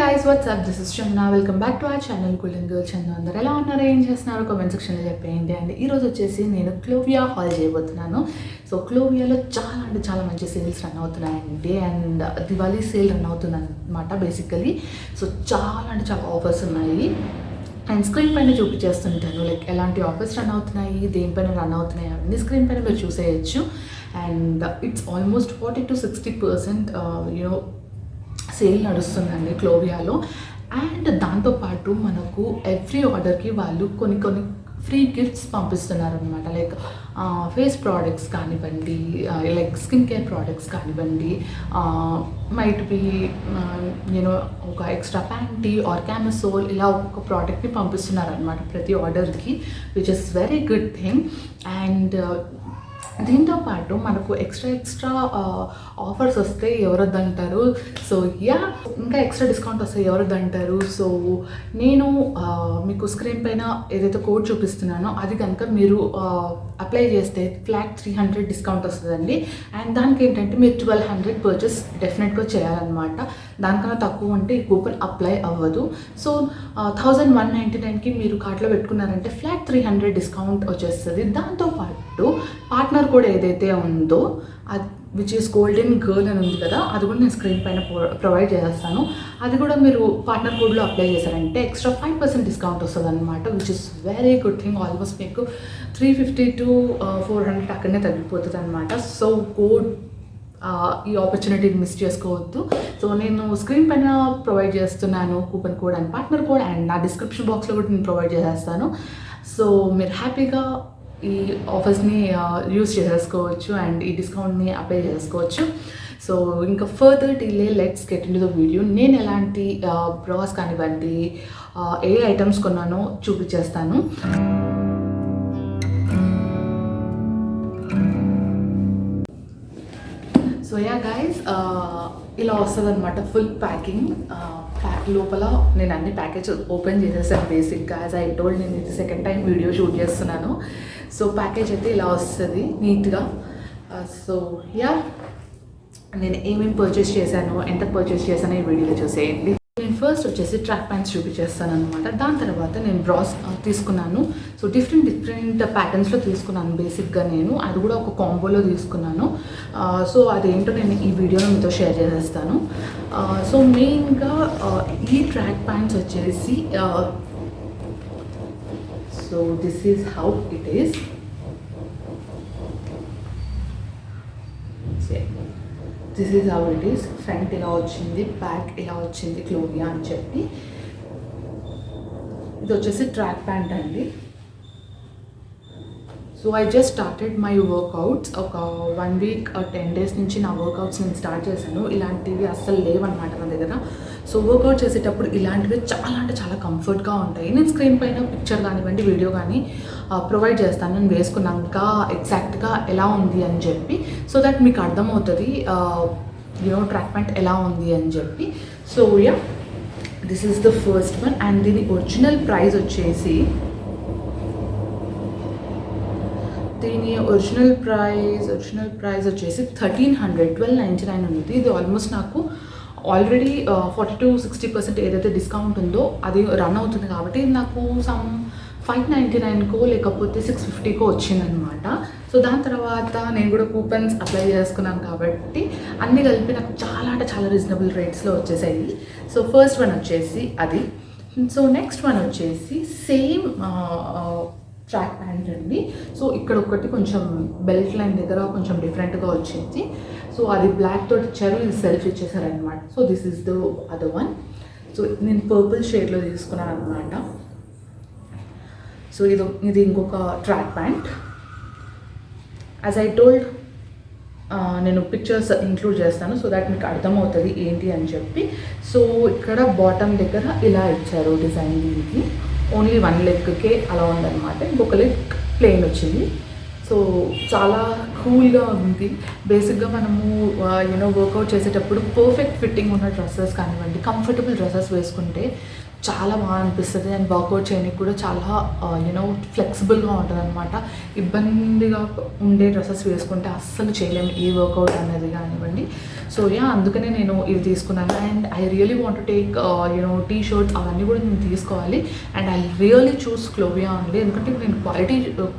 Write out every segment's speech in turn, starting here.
guys, what's up? This is Chandna. Welcome back to our channel Golden Girl Chandna. అందరూ ఎలా ఉన్నారు, ఏం చేస్తున్నారు కామెంట్ సెక్షన్లో చెప్పేయండి. అండ్ ఈరోజు వచ్చేసి నేను క్లోవియా హాల్ చేయబోతున్నాను. సో క్లోవియాలో చాలా మంచి సేల్స్ రన్ అవుతున్నాయండి. అండ్ దివాళీ సేల్ రన్ అవుతుంది అనమాట బేసికలీ. సో చాలా ఆఫర్స్ ఉన్నాయి. అండ్ స్క్రీన్ పైన చూపించేస్తుంటాను లైక్ ఎలాంటి ఆఫర్స్ రన్ అవుతున్నాయి, దేనిపైన రన్ అవుతున్నాయి అవన్నీ స్క్రీన్ పైన మీరు చూసేయచ్చు. And it's almost 40 to 60% sale నడుస్తుందండి క్లోవియాలో. అండ్ దాంతోపాటు మనకు ఎవ్రీ ఆర్డర్కి వాళ్ళు కొన్ని ఫ్రీ గిఫ్ట్స్ పంపిస్తున్నారు అనమాట. లైక్ ఫేస్ ప్రోడక్ట్స్ కానివ్వండి, లైక్ స్కిన్ కేర్ ప్రోడక్ట్స్ కానివ్వండి, మైట్ బి ఒక ఎక్స్ట్రా ప్యాంటీ ఆర్ క్యామసోల్ ఇలా ఒక ప్రోడక్ట్ని పంపిస్తున్నారు అనమాట ప్రతి ఆర్డర్కి, which is very good thing. And దీంతో పాటు మనకు ఎక్స్ట్రా ఆఫర్స్ వస్తే ఎవరొద్దంటారు. సో ఇంకా ఎక్స్ట్రా డిస్కౌంట్ వస్తే ఎవరొద్దంటారు. సో నేను మీకు స్క్రీన్ పైన ఏదైతే కోడ్ చూపిస్తున్నానో అది కనుక మీరు అప్లై చేస్తే ఫ్లాట్ 300 డిస్కౌంట్ వస్తుందండి. అండ్ దానికి ఏంటంటే మీరు 1200 పర్చేస్ డెఫినెట్గా చేయాలన్నమాట. దానికన్నా తక్కువ ఉంటే ఈ కూపన్ అప్లై అవ్వదు. సో 1199కి మీరు కార్ట్లో పెట్టుకున్నారంటే ఫ్లాట్ 300 డిస్కౌంట్ వచ్చేస్తుంది. దాంతోపాటు పార్ట్నర్ కూడా ఏదైతే ఉందో అది విచ్ ఈస్ గోల్డెన్ గర్ల్ అని ఉంది కదా, అది కూడా నేను స్క్రీన్ పైన ప్రొవైడ్ చేస్తాను. అది కూడా మీరు పార్ట్నర్ కోడ్లో అప్లై చేశారంటే ఎక్స్ట్రా 5% డిస్కౌంట్ వస్తుంది అనమాట, which is very good thing. Almost మీకు 350 to 400 అక్కడనే తగ్గిపోతుంది అనమాట. సో కోడ్ ఈ ఆపర్చునిటీని మిస్ చేసుకోవద్దు. సో నేను స్క్రీన్ పైన ప్రొవైడ్ చేస్తున్నాను coupon code and partner code, and నా డిస్క్రిప్షన్ బాక్స్లో కూడా నేను ప్రొవైడ్ చేసేస్తాను. సో మీరు హ్యాపీగా ఈ ఆఫర్స్ని యూజ్ చేసేసుకోవచ్చు అండ్ ఈ డిస్కౌంట్ని అప్లై చేసుకోవచ్చు. సో ఇంకా further delay let's get in to the video. నేను ఎలాంటి బ్రాస్ కానివ్వండి ఏ ఐటమ్స్ కొన్నానో చూపించేస్తాను. సో గైస్, ఇలా వస్తుంది అనమాట ఫుల్ ప్యాకింగ్. లోపల నేను అన్ని ప్యాకేజ్ ఓపెన్ చేసేసాను బేసిక్గా. యాజ్ ఐ టోల్డ్, నేను ఇది సెకండ్ టైం వీడియో షూట్ చేస్తున్నాను. సో ప్యాకేజ్ అయితే ఇలా వస్తుంది నీట్గా. సో నేను ఏమేమి పర్చేస్ చేశాను, ఎంత పర్చేస్ చేశానో ఈ వీడియోలో చూసేయండి. నేను ఫస్ట్ వచ్చేసి ట్రాక్ ప్యాంట్స్ చూపించేస్తాను అనమాట. దాని తర్వాత నేను బ్రాస్ తీసుకున్నాను. సో డిఫరెంట్ ప్యాటర్న్స్లో తీసుకున్నాను బేసిక్గా నేను. అది కూడా ఒక కాంబోలో తీసుకున్నాను. సో అదేంటో నేను ఈ వీడియోలో మీతో షేర్ చేసేస్తాను. సో మెయిన్గా ఈ ట్రాక్ ప్యాంట్స్ వచ్చేసి so this is how it is. This is how it is. Front ఇలా వచ్చింది, బ్యాక్ ఇలా వచ్చింది క్లోవియా అని చెప్పి. ఇది వచ్చేసి ట్రాక్ ప్యాంట్ అండి. So I just started my workouts. ఒక 1 week 10 days నుంచి నా వర్కౌట్స్ నేను స్టార్ట్ చేశాను. ఇలాంటివి అస్సలు లేవన్నమాట నా దగ్గర. సో వర్కౌట్ చేసేటప్పుడు ఇలాంటివి చాలా కంఫర్ట్గా ఉంటాయి. నేను స్క్రీన్ పైన పిక్చర్ కానివ్వండి, వీడియో కానీ ప్రొవైడ్ చేస్తాను నేను వేసుకున్నాక ఎగ్జాక్ట్గా ఎలా ఉంది అని చెప్పి. సో దట్ మీకు అర్థమవుతుంది ట్రాక్ ప్యాంట్ ఎలా ఉంది అని చెప్పి. So this is the first one. And దీని ఒరిజినల్ ప్రైస్ వచ్చేసి వచ్చేసి 1299 ఉంది. ఇది ఆల్మోస్ట్ నాకు ఆల్రెడీ 40 to 60% ఏదైతే డిస్కౌంట్ ఉందో అది రన్ అవుతుంది కాబట్టి నాకు సమ్ 599కో లేకపోతే 650కో వచ్చిందనమాట. సో దాని తర్వాత నేను కూడా కూపన్స్ అప్లై చేసుకున్నాను కాబట్టి అన్నీ కలిపి నాకు చాలా రీజనబుల్ రేట్స్లో వచ్చేసాయి. సో ఫస్ట్ వన్ వచ్చేసి అది. సో నెక్స్ట్ వన్ వచ్చేసి సేమ్ ట్రాక్ ప్యాంట్ అండి. సో ఇక్కడ ఒకటి కొంచెం బెల్ట్ లైన్ దగ్గర కొంచెం డిఫరెంట్గా వచ్చింది. సో అది బ్లాక్ తోటి ఇచ్చారు, ఇది సెల్ఫ్ ఇచ్చేసారనమాట. So this is the other one. So నేను పర్పుల్ షేడ్లో తీసుకున్నాను అనమాట. సో ఇది ఇంకొక track pant. As I told, నేను పిక్చర్స్ ఇంక్లూడ్ చేస్తాను సో దాట్ మీకు అర్థమవుతుంది ఏంటి అని చెప్పి. సో ఇక్కడ బాటమ్ దగ్గర ఇలా ఇచ్చారు డిజైన్. దీనికి ఓన్లీ 1 లెగ్కే అలా ఉందన్నమాట. ఇంకొక లెగ్ ప్లెయిన్ వచ్చింది. సో చాలా కూల్గా ఉంది. బేసిక్గా మనము వర్కౌట్ చేసేటప్పుడు పర్ఫెక్ట్ ఫిట్టింగ్ ఉన్న డ్రెస్సెస్ కానివ్వండి, కంఫర్టబుల్ డ్రెస్సెస్ వేసుకుంటే చాలా బాగా అనిపిస్తుంది అండ్ వర్కౌట్ చేయడానికి కూడా చాలా యూనో ఫ్లెక్సిబుల్గా ఉంటుంది అనమాట. ఇబ్బందిగా ఉండే డ్రెస్సెస్ వేసుకుంటే అస్సలు చేయలేము ఏ వర్కౌట్ అనేది కానివ్వండి. సో అందుకనే నేను ఇది తీసుకున్నాను. And I really want to take you know T shirts అవన్నీ కూడా నేను తీసుకోవాలి. అండ్ ఐ రియలీ చూస్ క్లోవియా అండి, ఎందుకంటే నేను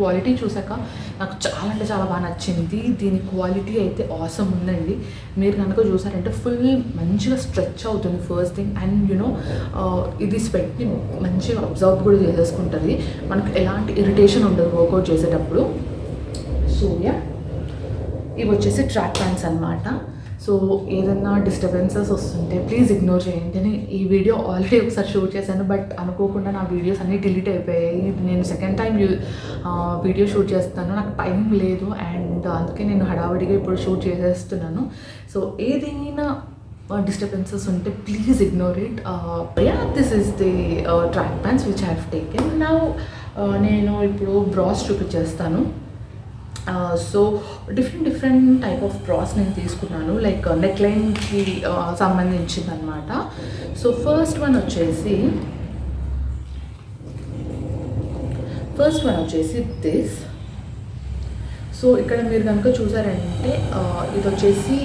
క్వాలిటీ చూసాక నాకు చాలా అంటే చాలా బాగా నచ్చింది. దీని క్వాలిటీ అయితే ఆసమ్ ఉందండి. మీరు కనుక చూసారంటే ఫుల్ మంచిగా స్ట్రెచ్ అవుతుంది ఫస్ట్ థింగ్. అండ్ యూనో ఇది స్వెట్ని మంచిగా అబ్జర్వ్ కూడా చేసేసుకుంటుంది. మనకు ఎలాంటి ఇరిటేషన్ ఉండదు వర్కౌట్ చేసేటప్పుడు. సో ఇవి వచ్చేసి ట్రాక్ ప్యాంట్స్ అనమాట. సో ఏదైనా డిస్టర్బెన్సెస్ వస్తుంటే ప్లీజ్ ఇగ్నోర్ చేయండి. నేను ఈ వీడియో ఆల్రెడీ ఒకసారి షూట్ చేశాను, బట్ అనుకోకుండా నా వీడియోస్ అన్నీ డిలీట్ అయిపోయాయి. నేను సెకండ్ టైం వీడియో షూట్ చేస్తాను, నాకు టైం లేదు. అండ్ అందుకే నేను హడావిడిగా ఇప్పుడు షూట్ చేసేస్తున్నాను. సో ఏదైనా డిస్టర్బెన్సెస్ ఉంటే please ignore it. This is the track pants which I have taken. Now నేను ఇప్పుడు బ్రాస్ చూపించేస్తాను. So different type of brass నేను తీసుకున్నాను, లైక్ నెక్ లైన్కి సంబంధించింది అనమాట. సో ఫస్ట్ వన్ వచ్చేసి దిస్. సో ఇక్కడ మీరు కనుక చూసారంటే ఇది వచ్చేసి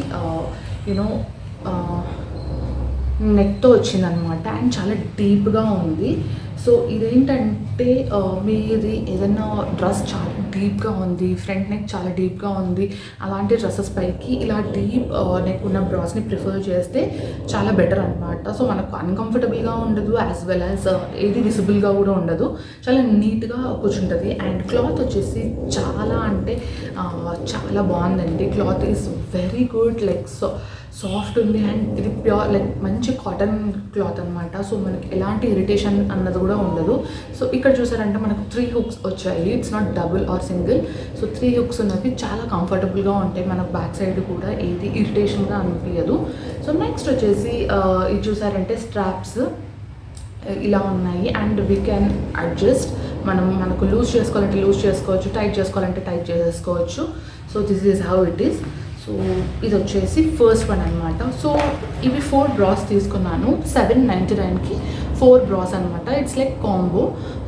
యూనో నెక్తో వచ్చిందనమాట. అండ్ చాలా డీప్గా ఉంది. సో ఇదేంటంటే మీది ఏదైనా డ్రెస్ చాలా డీప్గా ఉంది, ఫ్రంట్ నెక్ చాలా డీప్గా ఉంది, అలాంటి డ్రెస్సెస్ పైకి ఇలా డీప్ నెక్ ఉన్న బ్రాస్ని ప్రిఫర్ చేస్తే చాలా బెటర్ అనమాట. సో మనకు అన్కంఫర్టబుల్గా ఉండదు, యాజ్ వెల్ యాజ్ ఏది విజిబుల్గా కూడా ఉండదు, చాలా నీట్గా కూర్చుంటుంది. అండ్ క్లాత్ వచ్చేసి చాలా అంటే చాలా బాగుందండి. Cloth is very good, like soft ఉంది. అండ్ ఇది ప్యూర్ లైక్ మంచి కాటన్ క్లాత్ అనమాట. సో మనకి ఎలాంటి ఇరిటేషన్ అన్నది కూడా ఉండదు. సో ఇక్కడ చూసారంటే మనకు 3 హుక్స్ వచ్చాయి, it's not double or single. So 3 hooks ఉన్నవి చాలా కంఫర్టబుల్గా ఉంటాయి. మనకు బ్యాక్ సైడ్ కూడా ఏది ఇరిటేషన్గా అనిపించదు. సో నెక్స్ట్ వచ్చేసి ఇది చూసారంటే స్ట్రాప్స్ ఇలా ఉన్నాయి. అండ్ వీ క్యాన్ అడ్జస్ట్, మనకు లూజ్ చేసుకోవాలంటే లూజ్ చేసుకోవచ్చు, టైట్ చేసుకోవాలంటే టైట్ చేసేసుకోవచ్చు. So this is how it is. So ఇది వచ్చేసి ఫస్ట్ వన్ అనమాట. సో ఇవి 4 బ్రాస్ తీసుకున్నాను, 799కి 4 బ్రాస్ అనమాట. It's like combo.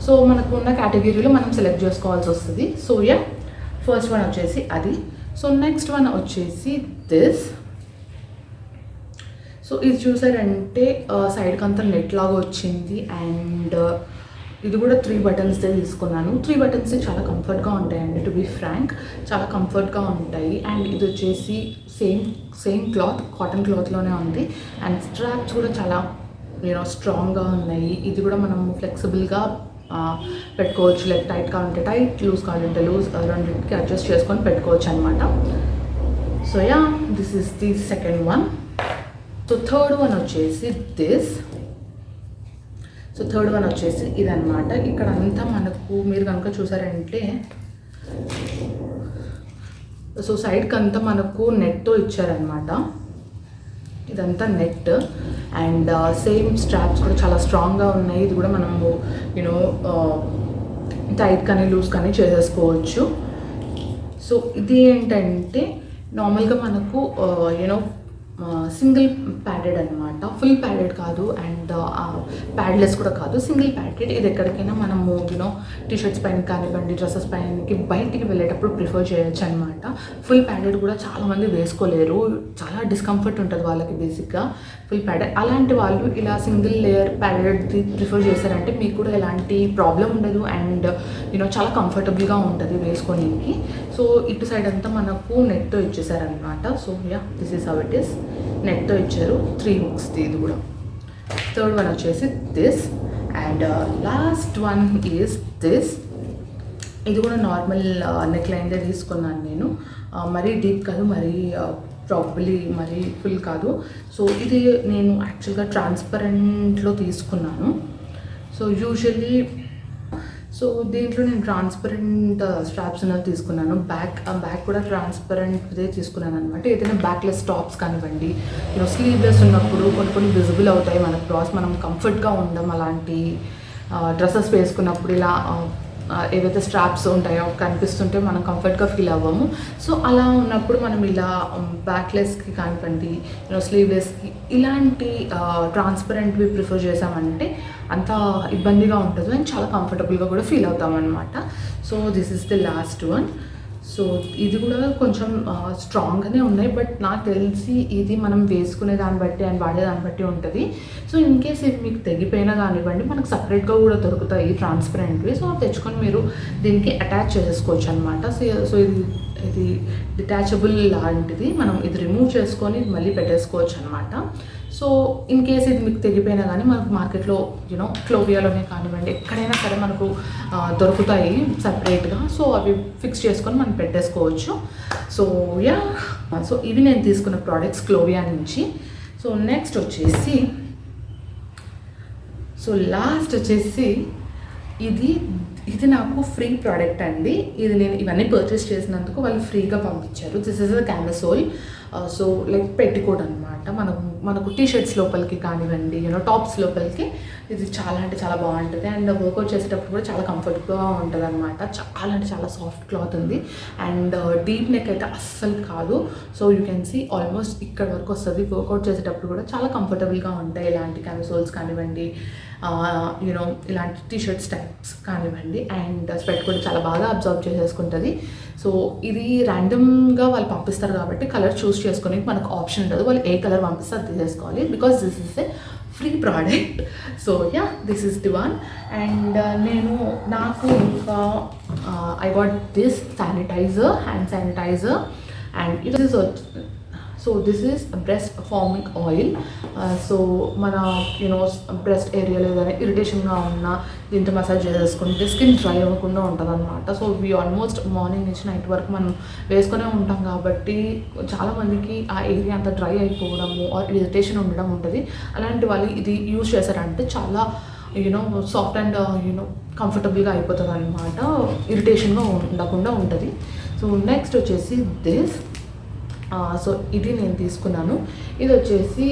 సో మనకు ఉన్న కేటగిరీలో మనం సెలెక్ట్ చేసుకోవాల్సి వస్తుంది. సో ఫస్ట్ వన్ వచ్చేసి అది. సో నెక్స్ట్ వన్ వచ్చేసి దిస్. సో ఇది చూసారంటే సైడ్కి అంతా నెట్ లాగా వచ్చింది. అండ్ ఇది కూడా 3 బటన్స్దే తీసుకున్నాను. 3 బటన్స్ చాలా కంఫర్ట్గా ఉంటాయండి, టు బీ ఫ్రాంక్ చాలా కంఫర్ట్గా ఉంటాయి. అండ్ ఇది వచ్చేసి సేమ్ క్లాత్, కాటన్ క్లాత్లోనే ఉంది. అండ్ స్ట్రాప్స్ కూడా చాలా స్ట్రాంగ్గా ఉన్నాయి. ఇది కూడా మనం ఫ్లెక్సిబుల్గా పెట్టుకోవచ్చు, లైక్ టైట్ కావాలంటే టైట్, లూజ్ కావాలంటే లూజ్, రెండింటికి అడ్జస్ట్ చేసుకొని పెట్టుకోవచ్చు అనమాట. So this is the second one. So third one వచ్చేసి దిస్. సో థర్డ్ వన్ వచ్చేసి ఇదనమాట. ఇక్కడ అంతా మనకు మీరు కనుక చూసారంటే సో సైడ్కి అంతా మనకు నెట్తో ఇచ్చారనమాట. ఇదంతా నెట్. అండ్ సేమ్ స్ట్రాప్స్ కూడా చాలా స్ట్రాంగ్గా ఉన్నాయి. ఇది కూడా మనము టైట్ కానీ లూజ్ కానీ చేసేసుకోవచ్చు. సో ఇది ఏంటంటే నార్మల్గా మనకు సింగిల్ ప్యాడెడ్ అనమాట, ఫుల్ ప్యాడెడ్ కాదు అండ్ ప్యాడ్లెస్ కూడా కాదు, సింగిల్ ప్యాడెడ్. ఇది ఎక్కడికైనా మనము టీషర్ట్స్ పైన కానివ్వండి, డ్రెస్సెస్ పైనకి బయటికి వెళ్ళేటప్పుడు ప్రిఫర్ చేయొచ్చు అనమాట. ఫుల్ ప్యాడెడ్ కూడా చాలామంది వేసుకోలేరు, చాలా డిస్కంఫర్ట్ ఉంటుంది వాళ్ళకి బేసిక్గా ఫుల్ ప్యాడెడ్. అలాంటి వాళ్ళు ఇలా సింగిల్ లేయర్ ప్యాడెడ్ది ప్రిఫర్ చేశారంటే మీకు కూడా ఎలాంటి ప్రాబ్లం ఉండదు. అండ్ చాలా కంఫర్టబుల్గా ఉంటుంది వేసుకోనికి. సో ఇటు సైడ్ అంతా మనకు నెట్తో ఇచ్చేసారనమాట. So this is how it is. నెట్తో ఇచ్చారు, 3 హుక్స్ది. ఇది కూడా థర్డ్ వన్ వచ్చేసి this. And last one is this. ఇది కూడా నార్మల్ నెక్ లైన్దే తీసుకున్నాను నేను, మరీ డీప్ కాదు, మరీ ప్రాబబ్లీ మరీ ఫుల్ కాదు. సో ఇది నేను యాక్చువల్గా ట్రాన్స్పరెంట్లో తీసుకున్నాను. సో యూజువల్లీ దీంట్లో నేను ట్రాన్స్పరెంట్ స్ట్రాప్స్ ఉన్నది తీసుకున్నాను. బ్యాక్ కూడా ట్రాన్స్పరెంట్దే తీసుకున్నాను అనమాట. ఏదైనా బ్యాక్లెస్ టాప్స్ కానివ్వండి, స్లీవ్లెస్ ఉన్నప్పుడు కొన్ని విజిబుల్ అవుతాయి మనకు బ్రాస్, మనం కంఫర్ట్గా ఉండం అలాంటి డ్రెస్సెస్ వేసుకున్నప్పుడు ఇలా ఏవైతే స్ట్రాప్స్ ఉంటాయో కనిపిస్తుంటే మనం కంఫర్ట్గా ఫీల్ అవ్వము. సో అలా ఉన్నప్పుడు మనం ఇలా బ్యాక్లెస్కి కానివ్వండి స్లీవ్లెస్కి ఇలాంటి ట్రాన్స్పరెంట్వి ప్రిఫర్ చేసామంటే అంత ఇబ్బందిగా ఉంటుంది అండ్ చాలా కంఫర్టబుల్గా కూడా ఫీల్ అవుతాం అనమాట. So this is the last one. So ఇది కూడా కొంచెం స్ట్రాంగ్గానే ఉన్నాయి, బట్ నాకు తెలిసి ఇది మనం వేసుకునే దాన్ని బట్టి అండ్ వాడే దాన్ని బట్టి ఉంటుంది. సో ఇన్ కేస్ ఇది మీకు తెగిపోయినా కానివ్వండి మనకు సపరేట్గా కూడా దొరుకుతాయి ట్రాన్స్పరెంట్వి. సో తెచ్చుకొని మీరు దీనికి అటాచ్ చేసుకోవచ్చు అనమాట. సో ఇది డిటాచబుల్ లాంటిది, మనం ఇది రిమూవ్ చేసుకొని మళ్ళీ పెట్టేసుకోవచ్చు అనమాట. సో ఇన్ కేస్ ఇది మీకు తెగిపోయినా కానీ మనకు మార్కెట్లో క్లోవియాలోనే కానివ్వండి ఎక్కడైనా సరే మనకు దొరుకుతాయి సపరేట్గా. సో అవి ఫిక్స్ చేసుకొని మనం పెట్టేసుకోవచ్చు. సో సో ఇవి నేను తీసుకున్న ప్రోడక్ట్స్ క్లోవియా నుంచి. సో నెక్స్ట్ వచ్చేసి లాస్ట్ వచ్చేసి ఇది నాకు ఫ్రీ ప్రోడక్ట్ అండి. ఇది నేను ఇవన్నీ పర్చేస్ చేసినందుకు వాళ్ళు ఫ్రీగా పంపించారు. This is a camisole. So like petticoat అనమాట. మనకు టీ షర్ట్స్ లోపలికి కానివ్వండి టాప్స్ లోపలికి ఇది చాలా అంటే చాలా బాగుంటుంది. అండ్ వర్కౌట్ చేసేటప్పుడు కూడా చాలా కంఫర్ట్గా ఉంటుంది అనమాట. చాలా అంటే చాలా సాఫ్ట్ క్లాత్ ఉంది అండ్ డీప్ నెక్ అయితే అస్సలు కాదు. So you can see almost ఇక్కడ వరకు వస్తుంది. వర్కౌట్ చేసేటప్పుడు కూడా చాలా కంఫర్టబుల్గా ఉంటాయి ఇలాంటి క్యామసోల్స్ కానివ్వండి ఇలాంటి టీ షర్ట్స్ టైప్స్ కానివ్వండి. అండ్ స్వెట్ కూడా చాలా బాగా అబ్జర్వ్ చేసేసుకుంటుంది. సో ఇది ర్యాండమ్గా వాళ్ళు పంపిస్తారు కాబట్టి కలర్ చూస్ చేసుకొని మనకు ఆప్షన్ ఉండదు. వాళ్ళు ఏ కలర్ పంపిస్తే అది తీసేసుకోవాలి because this is a free product. So this is the one. And నాకు ఇంకా I got this sanitiser, hand sanitiser. And it is so this is breast forming oil. So మన బ్రెస్ట్ ఏరియాలో ఏదైనా ఇరిటేషన్గా ఉన్నా దీంతో మసాజ్ చేసేసుకుంటే స్కిన్ డ్రై అవ్వకుండా ఉంటుంది అనమాట. సో వీ ఆల్మోస్ట్ మార్నింగ్ నుంచి నైట్ వరకు మనం వేసుకునే ఉంటాం కాబట్టి చాలామందికి ఆ ఏరియా అంతా డ్రై అయిపోవడము ఆర్ ఇరిటేషన్ ఉండడం ఉంటుంది. అలాంటి వాళ్ళు ఇది యూజ్ చేశారంటే చాలా సాఫ్ట్ అండ్ కంఫర్టబుల్గా అయిపోతుంది అనమాట. ఇరిటేషన్గా ఉండకుండా ఉంటుంది. సో నెక్స్ట్ వచ్చేసి దిస్. సో ఇది నేను తీసుకున్నాను. ఇది వచ్చేసి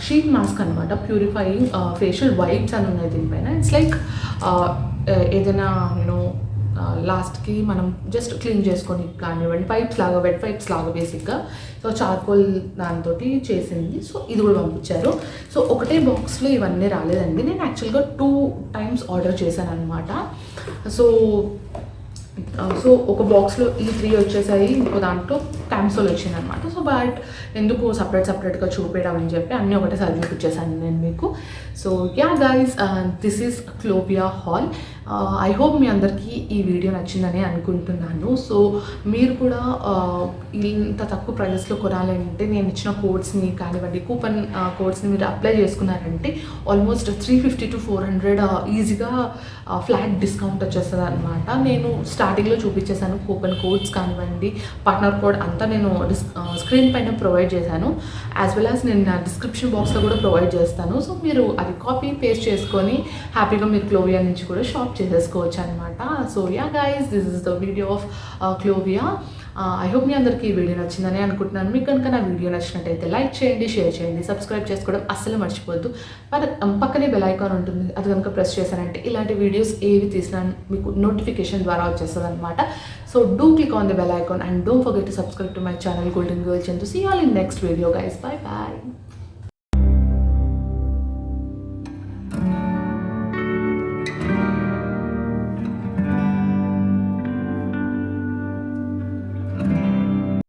షీట్ మాస్క్ అనమాట. ప్యూరిఫైయింగ్ ఫేషియల్ వైప్స్ అని ఉన్నాయి దీనిపైన. ఇట్స్ లైక్ ఏదైనా లాస్ట్కి మనం జస్ట్ క్లీన్ చేసుకొని కానివ్వండి పైప్స్ లాగా వెట్ పైప్స్ లాగా బేసిక్గా. సో చార్కోల్ దాంతో చేసింది. సో ఇది కూడా పంపించారు. సో ఒకటే బాక్స్లో ఇవన్నీ రాలేదండి. నేను యాక్చువల్గా 2 times ఆర్డర్ చేశాను అనమాట. సో ఒక బాక్స్లో ఈ 3 వచ్చేసాయి, ఇంకో దాంట్లో క్యామ్సోల్ వచ్చింది అనమాట. సో బట్ ఎందుకు సపరేట్గా చూపించడం అని చెప్పి అన్నీ ఒకటేసారి చూపించేసాను నేను మీకు. So guys this is Clovia haul. I hope మీ అందరికీ ఈ వీడియో నచ్చిందని అనుకుంటున్నాను. సో మీరు కూడా ఇంత తక్కువ ప్రైజెస్లో కొనాలంటే నేను ఇచ్చిన కోడ్స్ని కానివ్వండి కూపన్ కోడ్స్ని మీరు అప్లై చేసుకున్నారంటే ఆల్మోస్ట్ 350 to 400 ఈజీగా ఫ్లాట్ డిస్కౌంట్ వచ్చేస్తుంది అనమాట. నేను స్టార్టింగ్లో చూపించేసాను కూపన్ కోడ్స్ కానివ్వండి పార్ట్నర్ కోడ్ అంతా నేను స్క్రీన్ పైన ప్రొవైడ్ చేశాను. యాజ్ వెల్ యాజ్ నేను నా డిస్క్రిప్షన్ బాక్స్లో కూడా ప్రొవైడ్ చేస్తాను. సో మీరు అది కాపీ పేస్ట్ చేసుకొని హ్యాపీగా మీరు క్లోవియా నుంచి కూడా షాప్ చేసేసుకోవచ్చు అనమాట. So guys this is the video of Clovia. I hope మీ అందరికీ ఈ వీడియో నచ్చిందని అనుకుంటున్నాను. మీకు కనుక నా వీడియో నచ్చినట్టయితే లైక్ చేయండి, షేర్ చేయండి, సబ్స్క్రైబ్ చేసుకోవడం అస్సలు మర్చిపోద్దు. పక్కనే బెల్ ఐకాన్ ఉంటుంది, అది కనుక ప్రెస్ చేశారంటే ఇలాంటి వీడియోస్ ఏవి తీసినా మీకు నోటిఫికేషన్ ద్వారా వచ్చేస్తుంది అనమాట. So do click on the bell icon and don't forget to subscribe to my channel Golden Girl Chandu. See you all in next video guys. Bye bye.